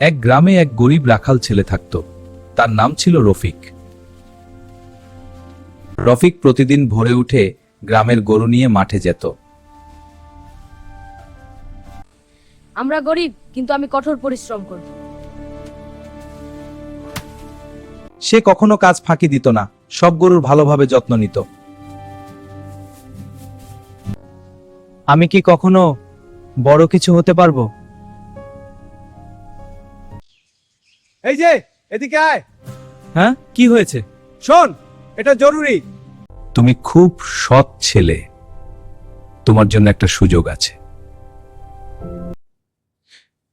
এক গ্রামে এক গরিব রাখাল ছেলে থাকত। তার নাম ছিল রফিক। রফিক প্রতিদিন ভোরে উঠে গ্রামের গরু নিয়ে মাঠে যেত। আমরা গরিব, কিন্তু আমি কঠোর পরিশ্রম করব। সে কখনো কাজ ফাঁকি দিত না, সব গরুর ভালোভাবে যত্ন নিত। আমি কি কখনো বড় কিছু হতে পারবো? এই যে, এদিকে আয়। হ্যাঁ, কি হয়েছে? শোন, এটা জরুরি। তুমি খুব সৎ ছেলে, তোমার জন্য একটা সুযোগ আছে।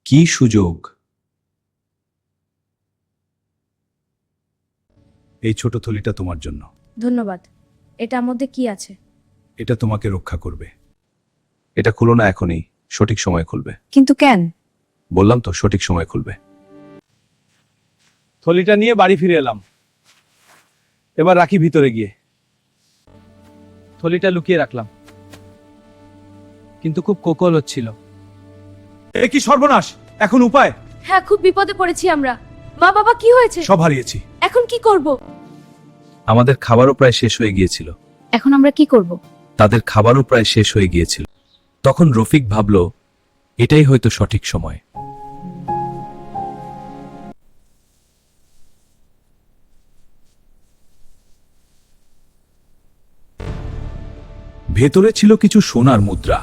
কি সুযোগ? এই ছোট থলিটা তোমার জন্য। ধন্যবাদ। এটার মধ্যে কি আছে? এটা তোমাকে রক্ষা করবে। এটা খুলো না এখনই, সঠিক সময় খুলবে। কিন্তু কেন? বললাম তো, সঠিক সময় খুলবে। থলিটা নিয়ে বাড়ি ফিরে এলাম। এবার রাখি ভিতরে গিয়ে। থলিটা লুকিয়ে রাখলাম, কিন্তু খুব কোকল হচ্ছিল। এ কি সর্বনাশ! এখন উপায়? হ্যাঁ, খুব বিপদে পড়েছি আমরা। মা বাবা, কি হয়েছে? সব হারিয়েছি। এখন কি করব? আমাদের খাবারও প্রায় শেষ হয়ে গিয়েছিল। এখন আমরা কি করব? তাদের খাবারও প্রায় শেষ হয়ে গিয়েছিল। তখন রফিক ভাবল, এটাই হয়তো সঠিক সময়। ভেতরে ছিল কিছু সোনার মুদ্রা।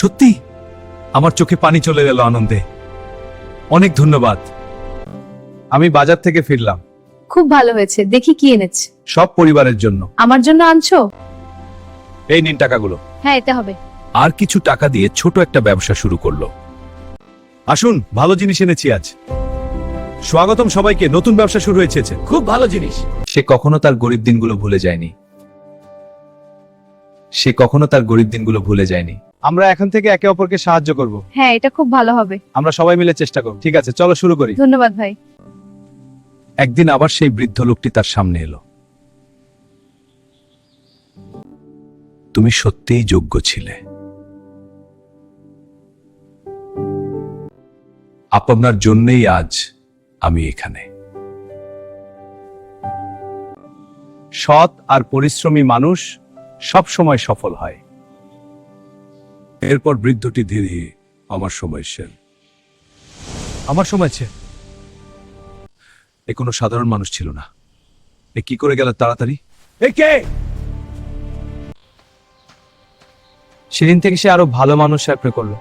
সত্যি, আমার চোখে পানি চলে গেল আনন্দে। অনেক ধন্যবাদ। আমি বাজার থেকে ফিরলাম। খুব ভালো হয়েছে। দেখি কি এনেছ। সব পরিবারের জন্য। আমার জন্য আনছো? এই নিন টাকাগুলো। হ্যাঁ, এতে হবে। আর কিছু টাকা দিয়ে ছোট একটা ব্যবসা শুরু করলো। আসুন, ভালো জিনিস এনেছি আজ। স্বাগতম সবাইকে, নতুন ব্যবসা শুরু হয়েছে। খুব ভালো জিনিস। সে কখনো তার গরিব দিনগুলো ভুলে যায়নি। সে কখনো তার গরিব দিনগুলো ভুলে যায়নি। আমরা এখন থেকে একে অপরকে সাহায্য করব। হ্যাঁ, এটা খুব ভালো হবে। আমরা সবাই মিলে চেষ্টা করব। ঠিক আছে, চলো শুরু করি। ধন্যবাদ ভাই। একদিন আবার সেই বৃদ্ধ লোকটি তার সামনে এলো। তুমি সত্যিই যোগ্য ছিলে। আপনার জন্যই আজ আমি এখানে। সৎ আর পরিশ্রমী মানুষ সব সময় সফল হয়। এরপর বৃদ্ধটি ধীরে ধীরে, আমার সময় শেষ। আমার সময় আছে। এ কোনো সাধারণ মানুষ ছিল না। এ কি করে গেল তাড়াতাড়ি? এ কে? সেদিন থেকে সে আরো ভালো মানুষ সাপড়ে করলো।